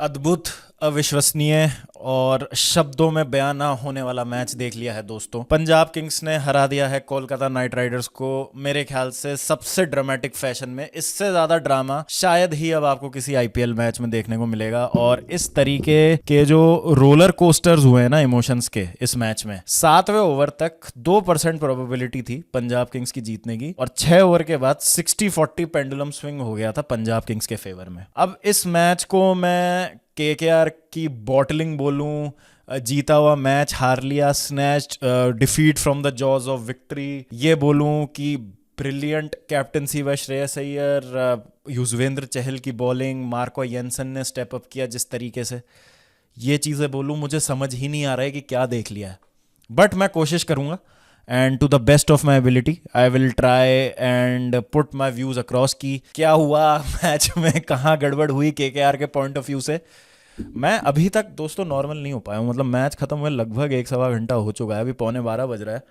अद्भुत, अविश्वसनीय और शब्दों में बयान ना होने वाला मैच देख लिया है दोस्तों। पंजाब किंग्स ने हरा दिया है कोलकाता नाइट राइडर्स को, मेरे ख्याल से सबसे ड्रामेटिक फैशन में। इससे ज्यादा ड्रामा शायद ही अब आपको किसी आईपीएल मैच में देखने को मिलेगा। और इस तरीके के जो रोलर कोस्टर्स हुए हैं ना इमोशंस के इस मैच में, 7वें ओवर तक 2% प्रोबेबिलिटी थी पंजाब किंग्स की जीतने की, और 6 ओवर के बाद 60-40 पेंडुलम स्विंग हो गया था पंजाब किंग्स के फेवर में। अब इस मैच को मैं केकेआर की बॉटलिंग बोलूं, जीता हुआ मैच हार लिया, snatched defeat from the jaws of victory, ये बोलूं कि ब्रिलियंट कैप्टनसी व श्रेयस अय्यर, युजवेंद्र चहल की बॉलिंग, मार्को येंसन ने स्टेप अप किया जिस तरीके से, ये चीज़ें बोलूं, मुझे समझ ही नहीं आ रहा है कि क्या देख लिया है। बट मैं कोशिश करूंगा and to the best of my ability I will try and put my views across की क्या हुआ मैच में, कहाँ गड़बड़ हुई केकेआर के पॉइंट ऑफ व्यू से। मैं अभी तक दोस्तों नॉर्मल नहीं हो पाया हूँ, मतलब मैच खत्म हुए लगभग 1-1.25 घंटा हो चुका है, अभी 11:15 बज रहा है।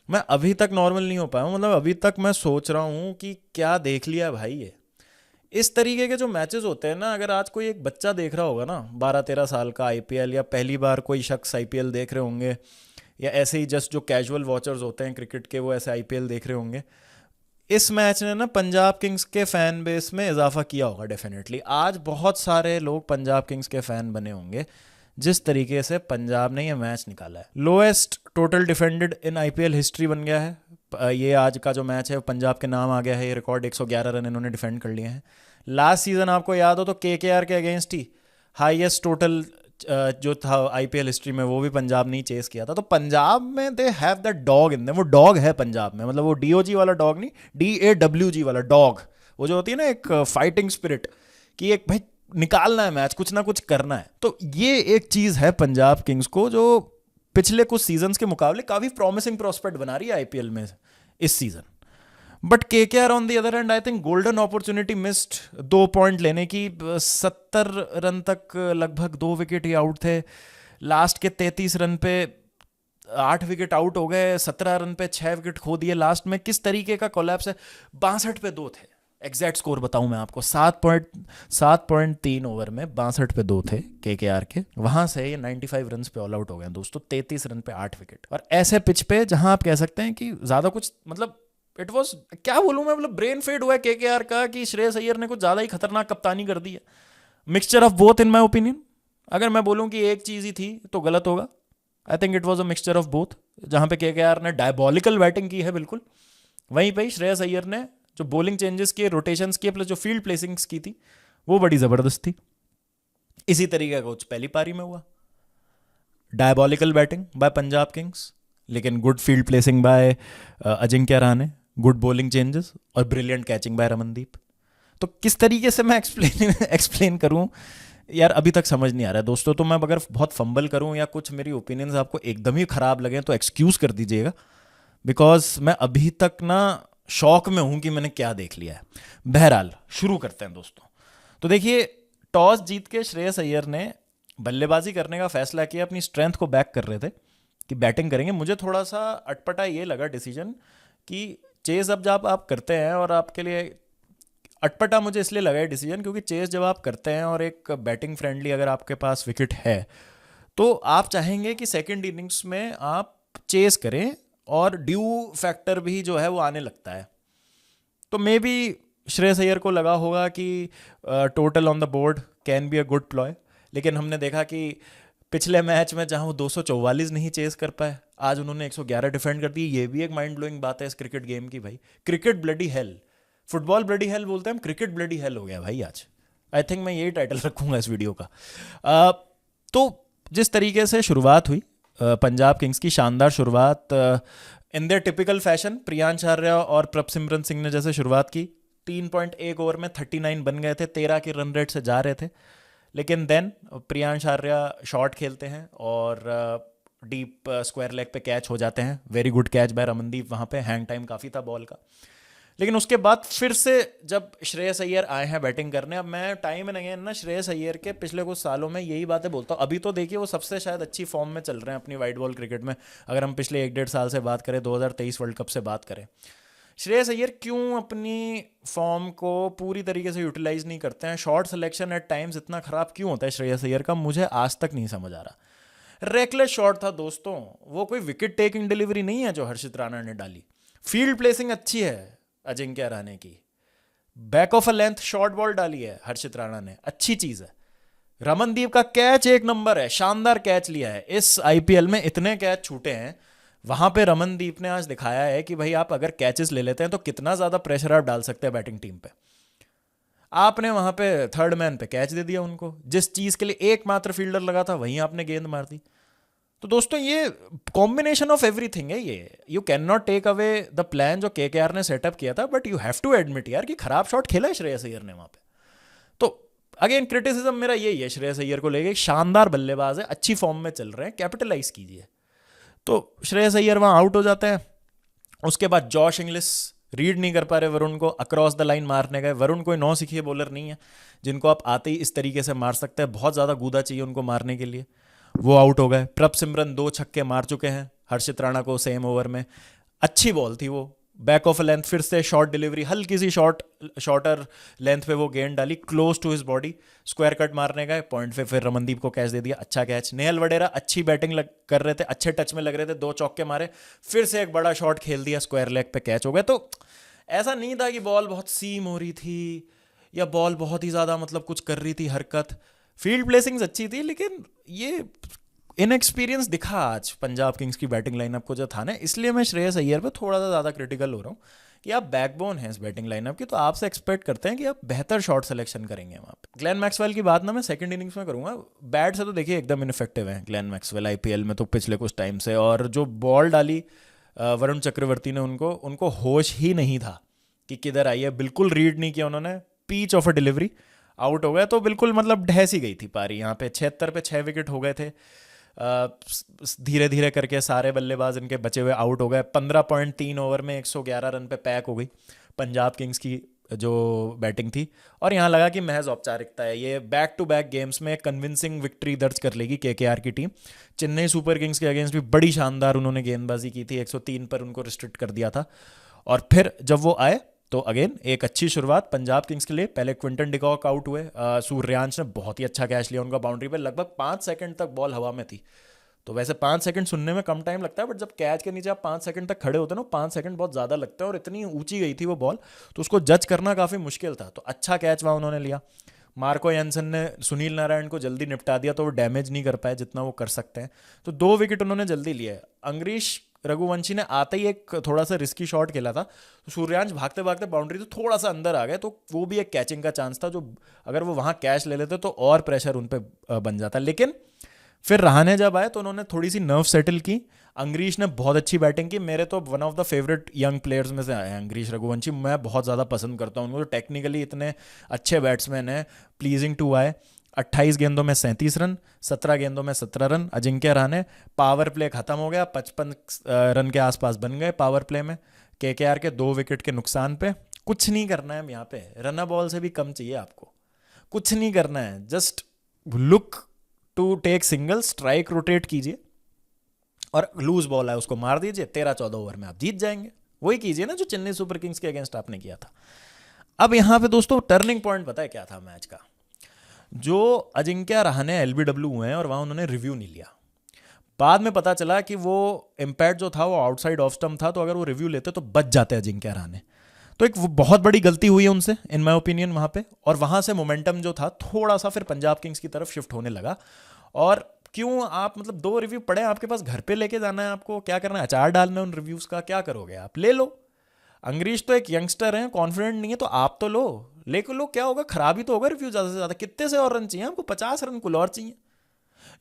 मैं अभी तक नॉर्मल नहीं हो पाया हूँ, मतलब अभी तक मैं सोच रहा हूँ कि क्या देख लिया भाई ये। इस तरीके के जो मैचेस होते हैं ना, अगर आज कोई एक बच्चा देख रहा होगा ना 12-13 साल का आईपीएल, या पहली बार कोई शख्स आईपीएल देख रहे होंगे, या ऐसे ही जस्ट जो कैजुअल वॉचर्स होते हैं क्रिकेट के वो ऐसे आईपीएल देख रहे होंगे, इस मैच ने ना पंजाब किंग्स के फैन बेस में इजाफा किया होगा डेफिनेटली। आज बहुत सारे लोग पंजाब किंग्स के फैन बने होंगे जिस तरीके से पंजाब ने ये मैच निकाला है। Lowest total defended in IPL history बन गया है। ये आज का जो मैच है पंजाब के नाम आ गया है, ये रिकॉर्ड 111 रन इन्होंने डिफेंड कर लिए हैं। लास्ट सीजन आपको याद हो तो केकेआर के अगेंस्ट ही हाईएस्ट टोटल जो था आईपीएल हिस्ट्री में, वो भी पंजाब ने ही चेस किया था। तो पंजाब में they have that dog in them, वो डॉग है पंजाब में, मतलब वो डीओजी वाला डॉग नहीं, DAWG वाला डॉग, वो जो होती है ना एक फाइटिंग स्पिरिट, कि एक भाई निकालना है मैच, कुछ ना कुछ करना है। तो ये एक चीज है पंजाब किंग्स को जो पिछले कुछ सीजन्स के मुकाबले काफी प्रॉमिसिंग प्रोस्पेक्ट बना रही है आईपीएल में इस season. But KKR on the other hand I think golden opportunity missed 2 point लेने की। 70 रन तक लगभग 2 विकेट ही आउट थे, लास्ट के 33 रन पे 8 विकेट आउट हो गए, 17 रन पे 6 विकेट खो दिए लास्ट में। किस तरीके का कोलैप्स है। 62 पे 2 थे, एग्जैक्ट स्कोर बताऊं मैं आपको, 7.3 ओवर में 62 पे 2 थे केकेआर के। वहां से ये 95 रन पे ऑल आउट हो गए दोस्तों, 33 रन पे 8 विकेट, और ऐसे पिच पे जहां आप कह सकते हैं कि ज्यादा कुछ, मतलब इट वॉज, क्या बोलूं मैं, मतलब ब्रेन फेड हुआ है केकेआर का कि श्रेयस अय्यर ने कुछ ज्यादा ही खतरनाक कप्तानी कर दी है। Mixture of both in my opinion. अगर मैं बोलूं कि एक चीज ही थी तो गलत होगा। आई think it was a mixture of both, जहां पे केकेआर ने डायबॉलिकल बैटिंग की है बिल्कुल, वहीं पे श्रेयस अय्यर ने जो बॉलिंग चेंजेस किए, रोटेशंस किए, प्लस जो फील्ड प्लेसिंग्स की थी वो बड़ी जबरदस्त थी। इसी तरीके का कुछ पहली पारी में हुआ, diabolical batting by Punjab Kings, लेकिन good field placing by Ajinkya Rahane, good bowling changes और ब्रिलियंट कैचिंग बाय रमनदीप। तो किस तरीके से मैं एक्सप्लेन एक्सप्लेन करूं यार, अभी तक समझ नहीं आ रहा है दोस्तों। तो मैं अगर बहुत फंबल करूं या कुछ मेरी ओपिनियंस आपको एकदम ही खराब लगे तो एक्सक्यूज कर दीजिएगा, बिकॉज मैं अभी तक ना शौक में हूं कि मैंने क्या देख लिया है। बहरहाल शुरू करते हैं दोस्तों। तो देखिए, टॉस जीत के श्रेयस अय्यर ने बल्लेबाजी करने का फैसला किया, अपनी स्ट्रेंथ को बैक कर रहे थे कि बैटिंग करेंगे। मुझे थोड़ा सा अटपटा ये लगा डिसीजन कि चेज अब जब आप करते हैं, और आपके लिए अटपटा मुझे इसलिए लगा है डिसीजन क्योंकि चेज जब आप करते हैं और एक बैटिंग फ्रेंडली अगर आपके पास विकेट है, तो आप चाहेंगे कि सेकेंड इनिंग्स में आप चेस करें, और ड्यू फैक्टर भी जो है वो आने लगता है। तो मे बी श्रेयस अय्यर को लगा होगा कि total on the board can be a good ploy, लेकिन हमने देखा कि पिछले मैच में जहां वो 244 नहीं चेस कर पाए, आज उन्होंने 111 डिफेंड कर दी। ये भी एक माइंड ब्लोइंग बात है इस क्रिकेट गेम की भाई। Cricket bloody hell, football bloody hell बोलते हैं हम, क्रिकेट ब्लडी हेल हो गया भाई आज। आई थिंक मैं यही टाइटल रखूंगा इस वीडियो का। तो जिस तरीके से शुरुआत हुई पंजाब किंग्स की, शानदार शुरुआत in their typical fashion, Priyansh Arya और प्रभसिमरन सिंह ने जैसे शुरुआत की, 3.1 ओवर में 39 बन गए थे, 13 के रन रेट से जा रहे थे। लेकिन देन प्रियांश आर्या शॉट खेलते हैं और डीप स्क्वायर लेग पे कैच हो जाते हैं। Very good catch by Ramandeep, वहाँ पे हैंग टाइम काफ़ी था बॉल का। लेकिन उसके बाद फिर से जब श्रेयस अय्यर आए हैं बैटिंग करने, अब मैं टाइम एंड अगेन ना श्रेयस अय्यर के पिछले कुछ सालों में यही बातें बोलता हूँ। अभी तो देखिए वो सबसे शायद अच्छी फॉर्म में चल रहे हैं अपनी वाइट बॉल क्रिकेट में, अगर हम पिछले 1-1.5 साल से बात करें, 2023 वर्ल्ड कप से बात करें, श्रेयस अय्यर क्यों अपनी फॉर्म को पूरी तरीके से यूटिलाइज नहीं करते हैं? शॉट सिलेक्शन एट टाइम्स इतना खराब क्यों होता है श्रेयस अय्यर का, मुझे आज तक नहीं समझ आ रहा। रेकलेस शॉट था दोस्तों, वो कोई विकेट टेकिंग डिलीवरी नहीं है जो हर्षित राणा ने डाली। फील्ड प्लेसिंग अच्छी है अजिंक्य रहाणे की, back of a length short ball डाली है हर्षित राणा ने, अच्छी चीज है। रमनदीप का कैच एक नंबर है, शानदार कैच लिया है। इस आईपीएल में इतने कैच छूटे हैं, वहां पे रमनदीप ने आज दिखाया है कि भाई आप अगर कैचेस ले लेते हैं तो कितना ज्यादा प्रेशर आप डाल सकते हैं बैटिंग टीम पे। आपने वहां पे थर्ड मैन पे कैच दे दिया उनको, जिस चीज के लिए एकमात्र फील्डर लगा था वहीं आपने गेंद मार दी। तो दोस्तों ये कॉम्बिनेशन ऑफ एवरीथिंग है ये, you can not take away the plan जो केकेआर ने सेटअप किया था, but you have to admit यार कि खराब शॉट खेला है श्रेयस अय्यर ने वहां पे। तो अगेन क्रिटिसिज्म मेरा यही है श्रेयस अय्यर को लेके, शानदार बल्लेबाज है, अच्छी फॉर्म में चल रहे हैं, कैपिटलाइज कीजिए। तो श्रेयस अय्यर वहां आउट हो जाता है। उसके बाद जॉश इंग्लिश रीड नहीं कर पा रहे वरुण को, अक्रॉस द लाइन मारने गए। वरुण कोई नौ सीखिए बॉलर नहीं है जिनको आप आते ही इस तरीके से मार सकते हैं, बहुत ज़्यादा गूदा चाहिए उनको मारने के लिए। वो आउट हो गए। प्रभ सिमरन 2 छक्के मार चुके हैं हर्षित राणा को सेम ओवर में, अच्छी बॉल थी वो, बैक ऑफ लेंथ फिर से शॉर्ट डिलीवरी, हल्की सी शॉर्टर लेंथ पे वो गेंद डाली close to his body, square cut मारने गए, पॉइंट पे फिर रमनदीप को कैच दे दिया, अच्छा कैच। नेहल वडेरा अच्छी बैटिंग कर रहे थे, अच्छे टच में लग रहे थे, 2 चौके मारे, फिर से एक बड़ा शॉट खेल दिया, स्क्वायर लेग पे कैच हो गए। तो ऐसा नहीं था कि बॉल बहुत सीम हो रही थी या बॉल बहुत ही ज़्यादा मतलब कुछ कर रही थी हरकत, फील्ड प्लेसिंग्स अच्छी थी, लेकिन ये इनएक्सपीरियंस दिखा आज पंजाब किंग्स की बैटिंग लाइनअप को जो था ना। इसलिए मैं श्रेयस अय्यर पे थोड़ा सा ज़्यादा क्रिटिकल हो रहा हूँ कि आप बैकबोन हैं इस बैटिंग लाइनअप की, तो आपसे एक्सपेक्ट करते हैं कि आप बेहतर शॉट सिलेक्शन करेंगे वहाँ पे। ग्लेन मैक्सवेल की बात ना मैं सेकंड इनिंग्स में करूँगा। बैट से तो देखिए एकदम इनफेक्टिव है ग्लेन मैक्सवेल आईपीएल में तो पिछले कुछ टाइम से, और जो बॉल डाली वरुण चक्रवर्ती ने उनको उनको होश ही नहीं था कि किधर आई है, बिल्कुल रीड नहीं किया उन्होंने, peach of a delivery, out हो गए। तो बिल्कुल मतलब ढह सी गई थी पारी यहाँ पे। 76 पे 6 विकेट हो गए थे, धीरे धीरे करके सारे बल्लेबाज इनके बचे हुए आउट हो गए। 15.3 ओवर में 111 रन पे पैक हो गई पंजाब किंग्स की जो बैटिंग थी। और यहाँ लगा कि महज औपचारिकता है, ये बैक टू बैक गेम्स में कन्विंसिंग विक्ट्री दर्ज कर लेगी केकेआर की टीम। चेन्नई सुपर किंग्स के अगेंस्ट भी बड़ी शानदार उन्होंने गेंदबाजी की थी, 103 पर उनको रिस्ट्रिक्ट कर दिया था। और फिर जब वो आए तो अगेन एक अच्छी शुरुआत पंजाब किंग्स के लिए। पहले क्विंटन डिकॉक आउट हुए, सूर्यांश ने बहुत ही अच्छा कैच लिया उनका बाउंड्री पे, लगभग 5 सेकंड तक बॉल हवा में थी। तो वैसे 5 सेकंड सुनने में कम टाइम लगता है, बट जब कैच के नीचे आप 5 सेकंड तक खड़े होते हैं ना, 5 सेकंड बहुत ज़्यादा लगता है, और इतनी ऊंची गई थी वो बॉल तो उसको जज करना काफ़ी मुश्किल था। तो अच्छा कैच वहाँ उन्होंने लिया। मार्को एंसन ने सुनील नारायण को जल्दी निपटा दिया, तो वो डैमेज नहीं कर पाए जितना वो कर सकते हैं। तो 2 विकेट उन्होंने जल्दी लिए। अंग्रीश रघुवंशी ने आते ही एक थोड़ा सा रिस्की शॉट खेला था, तो सूर्यांश भागते भागते बाउंड्री तो थोड़ा सा अंदर आ गए, तो वो भी एक कैचिंग का चांस था, जो अगर वो वहाँ कैच ले लेते तो और प्रेशर उन पर बन जाता। लेकिन फिर रहाणे जब आए तो उन्होंने थोड़ी सी नर्व सेटल की। अंग्रीश ने बहुत अच्छी बैटिंग की, मेरे तो one of the favourite young players में से आए हैं अंग्रीश रघुवंशी, मैं बहुत ज़्यादा पसंद करता हूँ उनको, तो टेक्निकली इतने अच्छे बैट्समैन हैं, प्लीजिंग टू आए। 28 गेंदों में 37 रन, 17 गेंदों में 17 run. Ajinkya Rahane, power play खत्म हो गया, 55 रन के आसपास बन गए पावर प्ले में केकेआर के 2 विकेट के नुकसान पे। कुछ नहीं करना है यहाँ पे, रन बॉल से भी कम चाहिए आपको, कुछ नहीं करना है, just look to take single, strike rotate कीजिए और लूज बॉल है उसको मार दीजिए, 13-14 ओवर में आप जीत जाएंगे। वही कीजिए ना जो चेन्नई सुपर किंग्स के अगेंस्ट आपने किया था। अब यहाँ पे दोस्तों टर्निंग पॉइंट पता है क्या था मैच का? जो अजिंक्य रहाणे एलबीडब्ल्यू हुए हैं और वहाँ उन्होंने रिव्यू नहीं लिया। बाद में पता चला कि वो इम्पैक्ट जो था वो आउटसाइड ऑफ स्टंप था, तो अगर वो रिव्यू लेते तो बच जाते अजिंक्य रहाणे। तो एक बहुत बड़ी गलती हुई है उनसे इन माय ओपिनियन वहाँ पे, और वहाँ से मोमेंटम जो था थोड़ा सा फिर पंजाब किंग्स की तरफ शिफ्ट होने लगा। और क्यों आप मतलब 2 रिव्यू पड़े आपके पास, घर पे लेके जाना है आपको, क्या करना है, अचार डालना है उन रिव्यूज़ का, क्या करोगे आप? ले लो। अंग्रीश तो एक यंगस्टर हैं, कॉन्फिडेंट नहीं है, तो आप तो लो, लेके लो, क्या होगा, खराब ही तो होगा रिव्यू ज़्यादा से ज़्यादा। कितने से और रन चाहिए आपको? 50 रन कुल और चाहिए।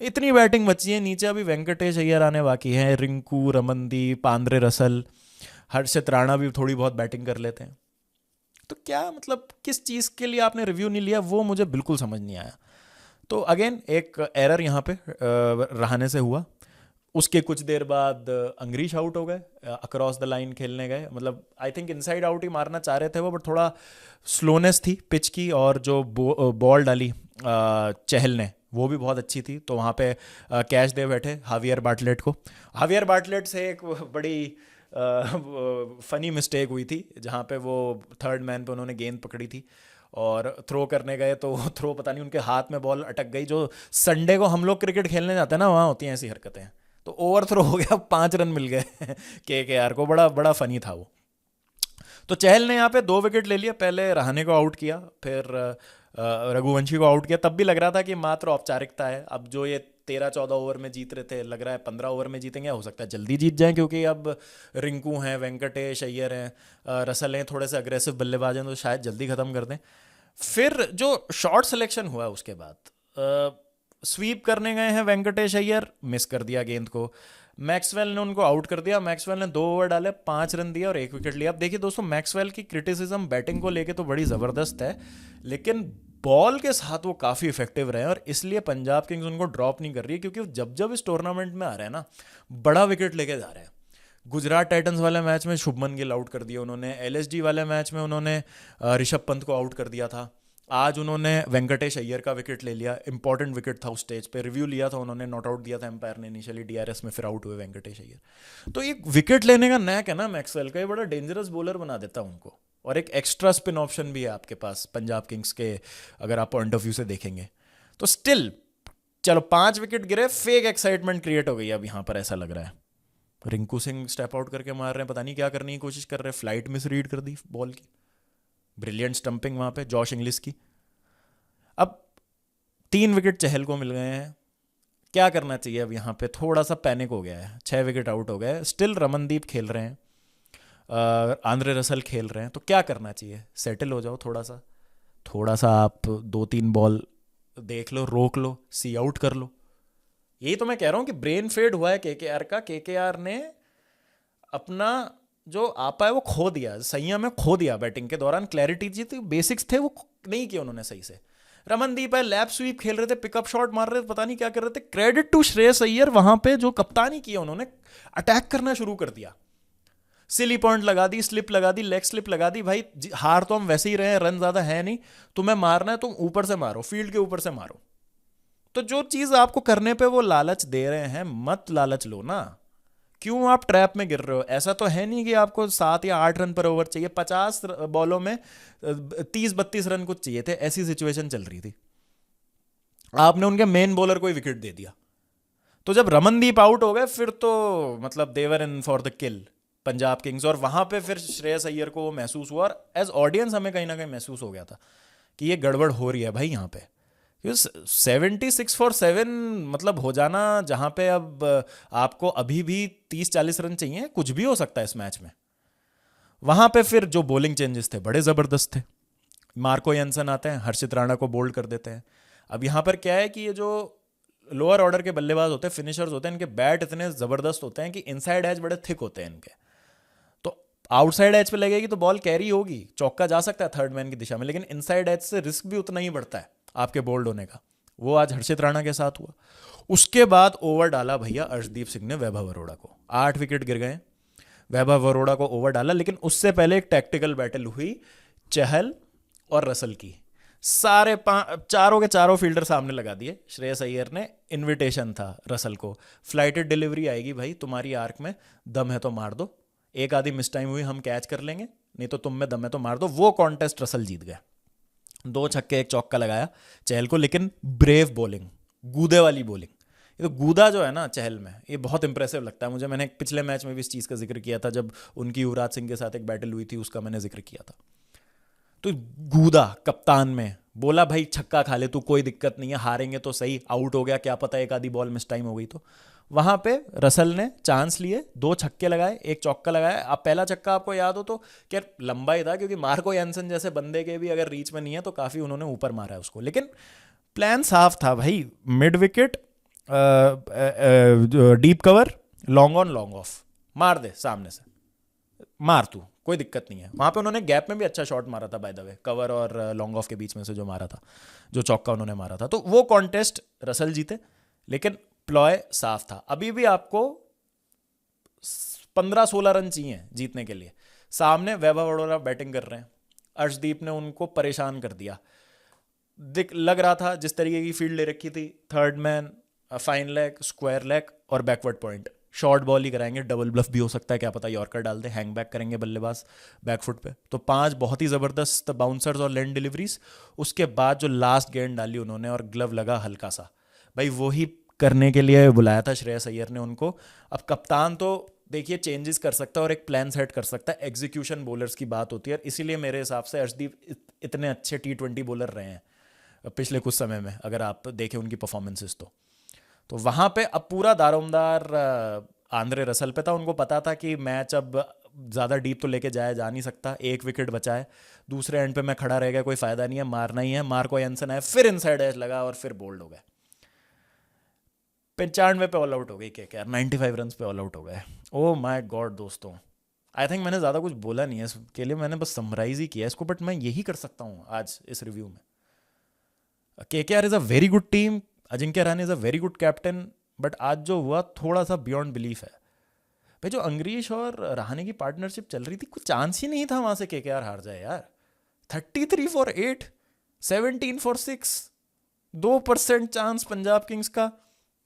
इतनी बैटिंग बची है नीचे, अभी वेंकटेश अय्यर आने बाकी हैं, रिंकू, रमनदीप, आंद्रे रसल, हर्षित राणा भी थोड़ी बहुत बैटिंग कर लेते हैं। तो क्या मतलब किस चीज़ के लिए आपने रिव्यू नहीं लिया, वो मुझे बिल्कुल समझ नहीं आया। तो अगेन एक एरर यहाँ पे रहाणे से हुआ। उसके कुछ देर बाद अंग्रीश आउट हो गए, अक्रॉस द लाइन खेलने गए, मतलब आई थिंक इनसाइड आउट ही मारना चाह रहे थे वो, बट थोड़ा स्लोनेस थी पिच की, और जो बॉल डाली चहल ने वो भी बहुत अच्छी थी, तो वहाँ पे कैच दे बैठे हावियर बाटलेट को। हावियर बाटलेट से एक बड़ी फनी मिस्टेक हुई थी जहाँ पे वो थर्ड मैन पे उन्होंने गेंद पकड़ी थी और थ्रो करने गए तो वो थ्रो पता नहीं उनके हाथ में बॉल अटक गई। जो संडे को हम लोग क्रिकेट खेलने जाते हैं ना, वहाँ होती हैं ऐसी हरकतें। तो ओवर थ्रो हो गया, 5 रन मिल गए के आर को। बड़ा बड़ा फनी था वो। तो चहल ने यहाँ पे 2 विकेट ले लिया। पहले रहाणे को आउट किया, फिर रघुवंशी को आउट किया। तब भी लग रहा था कि मात्र औपचारिकता है। अब जो ये 13-14 ओवर में जीत रहे थे, लग रहा है 15 ओवर में जीतेंगे। हो सकता है जल्दी जीत जाएं, क्योंकि अब रिंकू हैं, वेंकटेश अय्यर हैं, रसल हैं, थोड़े से अग्रेसिव बल्लेबाज हैं, तो शायद जल्दी ख़त्म कर दें। फिर जो शॉट सिलेक्शन हुआ उसके बाद, स्वीप करने गए हैं वेंकटेश अय्यर, मिस कर दिया गेंद को। मैक्सवेल ने उनको आउट कर दिया। मैक्सवेल ने 2 ओवर डाले, 5 रन दिया और 1 विकेट लिया। अब देखिए दोस्तों, मैक्सवेल की क्रिटिसिज्म बैटिंग को लेके तो बड़ी ज़बरदस्त है, लेकिन बॉल के साथ वो काफ़ी इफेक्टिव रहे, और इसलिए पंजाब किंग्स उनको ड्रॉप नहीं कर रही है, क्योंकि वो जब जब इस टूर्नामेंट में आ रहे हैं ना, बड़ा विकेट लेके जा रहे हैं। गुजरात टाइटंस वाले मैच में शुभमन गिल आउट कर दिया उन्होंने। एलएसजी वाले मैच में उन्होंने ऋषभ पंत को आउट कर दिया था। आज उन्होंने वेंकटेश अय्यर का विकेट ले लिया, इंपॉर्टेंट विकेट था उस स्टेज पे। रिव्यू लिया था उन्होंने, नॉट आउट दिया था एम्पायर ने इनिशियली डीआरएस में, फिर आउट हुए वेंकटेश अय्यर। तो एक विकेट लेने का नैक है ना मैक्सवेल का, ये बड़ा डेंजरस बॉलर बना देता है उनको। और एक एक्स्ट्रा स्पिन ऑप्शन भी है आपके पास पंजाब किंग्स के, अगर आप पॉइंट ऑफ व्यू से देखेंगे तो। स्टिल चलो 5 विकेट गिरे, फेक एक्साइटमेंट क्रिएट हो गई अब यहाँ पर, ऐसा लग रहा है। रिंकू सिंह स्टेप आउट करके मार रहे हैं, पता नहीं क्या करने की कोशिश कर रहे हैं। फ्लाइट मिस रीड कर दी बॉल की, ब्रिलियंट स्टंपिंग वहाँ पे जॉश इंग्लिश की। अब 3 विकेट चहल को मिल गए हैं, क्या करना चाहिए अब यहाँ पे? थोड़ा सा पैनिक हो गया है, 6 विकेट आउट हो गए। स्टिल रमनदीप खेल रहे हैं, आंद्रे रसल खेल रहे हैं, तो क्या करना चाहिए? सेटल हो जाओ थोड़ा सा, थोड़ा सा आप 2-3 बॉल देख लो, रोक लो, सी आउट कर लो। यही तो मैं कह रहा हूँ कि ब्रेन फेड हुआ है केकेआर का। केकेआर ने अपना जो आपा है वो खो दिया, संयम में खो दिया बैटिंग के दौरान। क्लैरिटी जी थी, बेसिक्स थे, वो नहीं किए उन्होंने सही से। रमनदीप है, लैप स्वीप खेल रहे थे, पिकअप शॉट मार रहे थे, पता नहीं क्या कर रहे थे। क्रेडिट टू श्रेयस अय्यर, वहां पे जो कप्तानी किया उन्होंने, अटैक करना शुरू कर दिया। सिली पॉइंट लगा दी, स्लिप लगा दी, लेग स्लिप लगा दी। भाई हार तो हम वैसे ही रहे हैं, रन ज्यादा है नहीं, तुम्हें मारना है तुम ऊपर से मारो, फील्ड के ऊपर से मारो। तो जो चीज आपको करने पे वो लालच दे रहे हैं, मत लालच लो ना। क्यों आप ट्रैप में गिर रहे हो? ऐसा तो है नहीं कि आपको 7 या 8 रन पर ओवर चाहिए, 50 बॉलों में 30-32 रन कुछ चाहिए थे, ऐसी सिचुएशन चल रही थी। आपने उनके मेन बॉलर को ही विकेट दे दिया। तो जब रमनदीप आउट हो गए, फिर तो मतलब they were in for the kill Punjab Kings. और वहां पे फिर श्रेयस अय्यर को महसूस हुआ, और एज ऑडियंस हमें कहीं ना कहीं महसूस हो गया था कि ये गड़बड़ हो रही है भाई यहाँ पे। 76 for 7 मतलब हो जाना, जहां पे अब आपको अभी भी 30-40 रन चाहिए, कुछ भी हो सकता है इस मैच में। वहां पे फिर जो बॉलिंग चेंजेस थे बड़े जबरदस्त थे। मार्को यंसन आते हैं, हर्षित राणा को बोल्ड कर देते हैं। अब यहाँ पर क्या है कि ये जो लोअर ऑर्डर के बल्लेबाज होते हैं, फिनिशर्स होते हैं, इनके बैट इतने जबरदस्त होते हैं कि इनसाइड एज बड़े थिक होते हैं इनके। तो आउटसाइड एज पे लगेगी तो बॉल कैरी होगी, चौका जा सकता है थर्ड मैन की दिशा में, लेकिन इनसाइड एज से रिस्क भी उतना ही बढ़ता है आपके बोल्ड होने का। वो आज हर्षित राणा के साथ हुआ। उसके बाद ओवर डाला भैया अर्शदीप सिंह ने वैभव अरोड़ा को, 8 विकेट गिर गए। वैभव अरोड़ा को ओवर डाला, लेकिन उससे पहले एक टैक्टिकल बैटल हुई चहल और रसल की। चारों के चारों फील्डर सामने लगा दिए श्रेयस अय्यर ने। इनविटेशन था रसल को, फ्लाइटेड डिलीवरी आएगी भाई, तुम्हारी आर्क में दम है तो मार दो, एक आधी मिस टाइम हुई हम कैच कर लेंगे, नहीं तो तुम में दम है तो मार दो। वो कॉन्टेस्ट रसल जीत गया, 2 छक्के 1 चौका लगाया चहल को। लेकिन ब्रेव बॉलिंग, गूदे वाली बॉलिंग। ये तो गूदा जो है ना चहल में, ये बहुत इंप्रेसिव लगता है मुझे। मैंने पिछले मैच में भी इस चीज़ का जिक्र किया था, जब उनकी युवराज सिंह के साथ एक बैटल हुई थी, उसका मैंने जिक्र किया था। तो गूदा कप्तान में बोला भाई छक्का खा ले तू, कोई दिक्कत नहीं है, हारेंगे तो सही, आउट हो गया क्या पता एक आधी बॉल मिस टाइम हो गई तो। वहां पे रसल ने चांस लिए, 2 छक्के लगाए, 1 चौका लगाया। अब पहला छक्का आपको याद हो तो क्या लंबा ही था, क्योंकि मार्को यानसन जैसे बंदे के भी अगर रीच में नहीं है तो काफी उन्होंने ऊपर मारा है उसको। लेकिन प्लान साफ था भाई, mid wicket, deep cover, long on long off, मार दे सामने से, मार तू, कोई दिक्कत नहीं है। वहां पे उन्होंने गैप में भी अच्छा शॉट मारा था बाय द वे, कवर और लॉन्ग ऑफ के बीच में से जो मारा था, जो चौका उन्होंने मारा था। तो वो कॉन्टेस्ट रसल जीते, लेकिन प्लॉय साफ था। अभी भी आपको 15-16 रन चाहिए जीतने के लिए। सामने वैभव अरोड़ा बैटिंग कर रहे हैं, अर्शदीप ने उनको परेशान कर दिया। लग रहा था जिस तरीके की फील्ड ले रखी थी, third man, fine leg, square leg और बैकवर्ड पॉइंट, शॉर्ट बॉल ही कराएंगे, डबल ब्लफ भी हो सकता है, क्या पता यॉर्कर डाल दे, हैंग बैक करेंगे बल्लेबाज बैकफुट पे। तो 5 बहुत ही ज़बरदस्त बाउंसर्स और लैंड डिलीवरीज। उसके बाद जो लास्ट गेंद डाली उन्होंने और ग्लव लगा हल्का सा, भाई वही करने के लिए बुलाया था श्रेयस अय्यर ने उनको। अब कप्तान तो देखिए चेंजेस कर सकता है और एक प्लान सेट कर सकता है, एग्जीक्यूशन बॉलर्स की बात होती है, इसीलिए मेरे हिसाब से अर्शदीप इतने अच्छे T20 बॉलर रहे हैं पिछले कुछ समय में, अगर आप देखें उनकी परफॉर्मेंसेस तो वहाँ पे अब पूरा दारोमदार आंद्रे रसल पे था। उनको पता था कि मैच अब ज़्यादा डीप तो लेके जाया जा नहीं सकता, एक विकेट बचा है, दूसरे एंड पे मैं खड़ा रह गया, कोई फ़ायदा नहीं है, मारना ही है। मार्को एंसन आया, फिर इनसाइड एज लगा और फिर बोल्ड हो गए। 95 पे ऑल आउट हो गई KKR, 95 रन पे ऑल आउट हो गए। ओ माय गॉड दोस्तों, आई थिंक मैंने ज़्यादा कुछ बोला नहीं है इसके लिए, मैंने बस समराइज ही किया इसको, बट मैं यही कर सकता हूँ आज इस रिव्यू में। KKR is a very good team, Ajinkya Rahane is a very good captain, but आज जो हुआ थोड़ा सा बियॉन्ड बिलीफ है। भाई जो अंग्रीश और रहाणे की पार्टनरशिप चल रही थी, कुछ चांस ही नहीं था वहाँ से KKR हार जाए यार। 33 for 8, 17 for 6, 2% chance Punjab Kings का।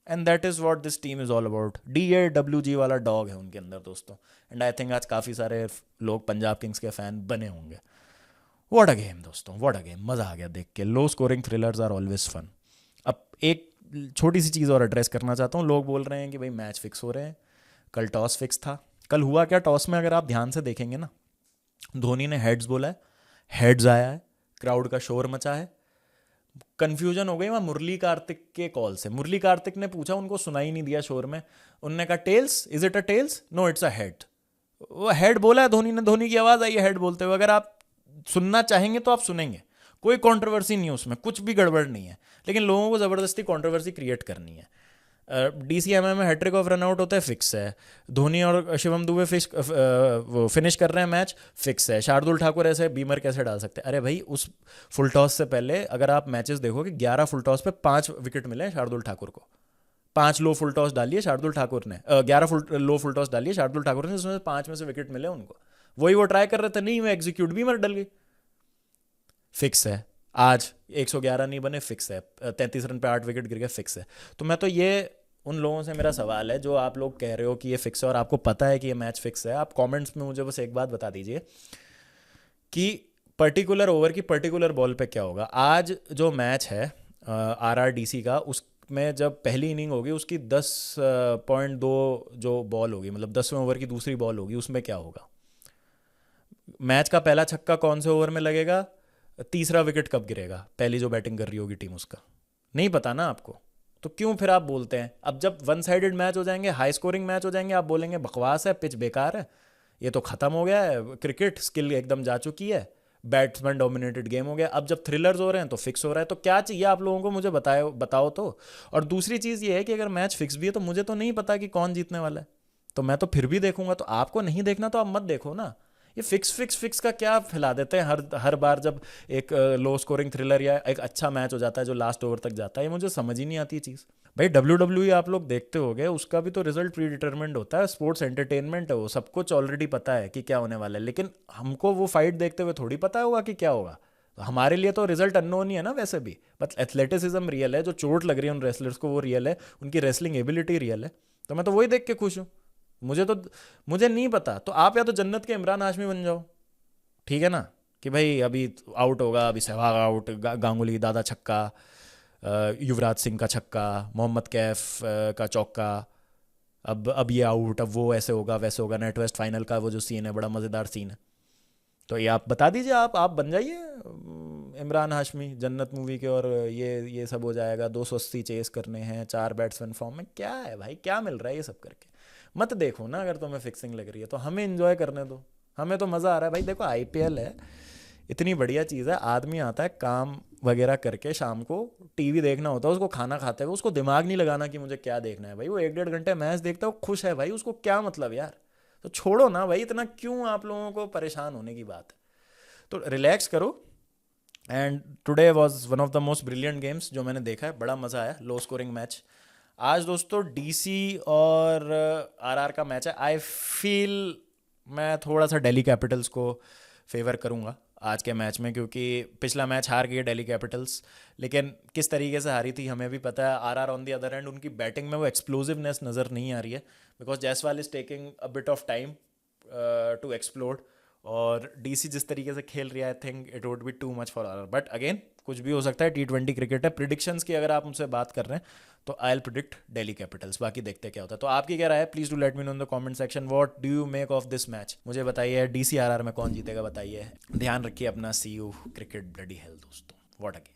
And that is what this team is all about. DAWG वाला डॉग है उनके अंदर दोस्तों। एंड आई थिंक आज काफ़ी सारे लोग पंजाब किंग्स के फ़ैन बने होंगे। व्हाट अ गेम दोस्तों, व्हाट अ गेम, मज़ा आ गया देख के। Low scoring thrillers are always fun. अब एक छोटी सी चीज़ और एड्रेस करना चाहता हूँ। लोग बोल रहे हैं कि भाई मैच फिक्स हो रहे हैं, कल टॉस फिक्स था। कल हुआ क्या टॉस में, अगर आप ध्यान से देखेंगे ना, धोनी ने हेड्स बोला है, हेड्स आया है, क्राउड का शोर मचा है। कंफ्यूजन हो गई वहाँ मुरली कार्तिक के कॉल से। मुरली कार्तिक ने पूछा, उनको सुनाई नहीं दिया शोर में, उनने कहा tails, is it a tails, no it's a head. वो हेड बोला है धोनी ने, धोनी की आवाज़ आई है हेड बोलते हुए। अगर आप सुनना चाहेंगे तो आप सुनेंगे, कोई कंट्रोवर्सी नहीं है उसमें, कुछ भी गड़बड़ नहीं है, लेकिन लोगों को ज़बरदस्ती कंट्रोवर्सी क्रिएट करनी है। DCMI में हैट्रिक ऑफ रनआउट होता है, फिक्स है। धोनी और शिवम दुबे वो फिनिश कर रहे हैं मैच, फिक्स है। शार्दुल ठाकुर ऐसे बीमर कैसे डाल सकते हैं? अरे भाई उस फुल टॉस से पहले अगर आप मैचेस देखोगे, 11 फुल टॉस पे 5 विकेट मिले हैं शार्दुल ठाकुर को। 5 लो फुल टॉस डाली है शार्दुल ठाकुर ने, 11 लो फुल टॉस डाली है शार्दुल ठाकुर ने, जिसमें 5 में से विकेट मिले उनको। वही वो ट्राई कर रहे थे, नहीं वो एग्जीक्यूट बीमर डल गई, फिक्स है। आज 111 नहीं बने, फिक्स है। 33 रन पे 8 विकेट गिर गए, फिक्स है। तो मैं तो ये उन लोगों से मेरा सवाल है जो आप लोग कह रहे हो कि ये फिक्स है और आपको पता है कि ये मैच फिक्स है, आप कमेंट्स में मुझे बस एक बात बता दीजिए कि पर्टिकुलर ओवर की पर्टिकुलर बॉल पे क्या होगा। आज जो मैच है RRDC का, उसमें जब पहली इनिंग होगी उसकी 10.2 जो बॉल होगी, मतलब 10वें ओवर की दूसरी बॉल होगी, उसमें क्या होगा। मैच का पहला छक्का कौन से ओवर में लगेगा, तीसरा विकेट कब गिरेगा, पहली जो बैटिंग कर रही होगी टीम उसका, नहीं पता ना आपको। तो क्यों फिर आप बोलते हैं, अब जब वन साइडेड मैच हो जाएंगे, हाई स्कोरिंग मैच हो जाएंगे, आप बोलेंगे बकवास है, पिच बेकार है, ये तो खत्म हो गया है, क्रिकेट स्किल एकदम जा चुकी है, बैट्समैन डोमिनेटेड गेम हो गया। अब जब थ्रिलर्स हो रहे हैं तो फिक्स हो रहा है, तो क्या चाहिए आप लोगों को, मुझे बताओ तो। और दूसरी चीज़ ये है कि अगर मैच फिक्स भी है तो मुझे तो नहीं पता कि कौन जीतने वाला है, तो मैं तो फिर भी देखूंगा। तो आपको नहीं देखना तो आप मत देखो ना। ये फिक्स फिक्स फिक्स का क्या फैला देते हैं हर हर बार जब एक लो स्कोरिंग थ्रिलर या एक अच्छा मैच हो जाता है जो लास्ट ओवर तक जाता है, ये मुझे समझ ही नहीं आती चीज़। भाई WWE आप लोग देखते होगे, उसका भी तो रिजल्ट प्री डिटरमिन्ड होता है, स्पोर्ट्स एंटरटेनमेंट है वो, सब कुछ ऑलरेडी पता है कि क्या होने वाला है, लेकिन हमको वो फाइट देखते हुए थोड़ी पता होगा कि क्या होगा। तो हमारे लिए तो रिजल्ट अननोन ही है ना वैसे भी, बट एथलेटिसिज्म रियल है, जो चोट लग रही है उन रेसलर्स को वो रियल है, उनकी रेसलिंग एबिलिटी रियल है। तो मैं तो वही देख के खुश हूँ। मुझे नहीं पता, तो आप या तो जन्नत के इमरान हाशमी बन जाओ, ठीक है ना, कि भाई अभी आउट होगा, अभी सहवाग आउट, गांगुली दादा छक्का, युवराज सिंह का छक्का, मोहम्मद कैफ का चौका, अब ये आउट, अब वो ऐसे होगा वैसे होगा। नेट वेस्ट फाइनल का वो जो सीन है, बड़ा मज़ेदार सीन है। तो ये आप बता दीजिए, आप बन जाइए इमरान हाशमी जन्नत मूवी के, और ये सब हो जाएगा। 280 चेस करने हैं, 4 बैट्समैन फॉर्म में, क्या है भाई, क्या मिल रहा है ये सब करके। मत देखो ना, अगर तुम्हें फिक्सिंग लग रही है तो हमें इंजॉय करने दो, हमें तो मज़ा आ रहा है भाई। देखो IPL है, इतनी बढ़िया चीज़ है, आदमी आता है काम वगैरह करके, शाम को टीवी देखना होता है उसको, खाना खाते हुए, उसको दिमाग नहीं लगाना कि मुझे क्या देखना है भाई, वो 1-1.5 घंटे मैच देखता है, वो खुश है भाई, उसको क्या मतलब यार। तो छोड़ो ना भाई, इतना क्यों आप लोगों को परेशान होने की बात है, तो रिलैक्स करो। And today was one of the most brilliant games जो मैंने देखा है, बड़ा मज़ा आया, लो स्कोरिंग मैच। आज दोस्तों DC और RR का मैच है। आई फील मैं थोड़ा सा दिल्ली कैपिटल्स को फेवर करूंगा। आज के मैच में, क्योंकि पिछला मैच हार गई दिल्ली कैपिटल्स, लेकिन किस तरीके से हारी थी हमें भी पता है। RR on the other end उनकी बैटिंग में वो एक्सप्लोसिवनेस नज़र नहीं आ रही है, because Jaiswal is taking a bit of time to explode, और डीसी जिस तरीके से खेल रही है I think it would be too much for RR. But again कुछ भी हो सकता है, T20 क्रिकेट है। प्रिडिक्शंस की अगर आप मुझसे बात कर रहे हैं तो I will predict Delhi Capitals, बाकी देखते हैं क्या होता है। तो आपकी क्या राय है, please do let me know in the comment section, what do you make of this match, मुझे बताइए। डीसी आरआर में कौन जीतेगा बताइए। ध्यान रखिए अपना, सी यू, क्रिकेट ब्लडी हेल दोस्तों, व्हाट अ गेम।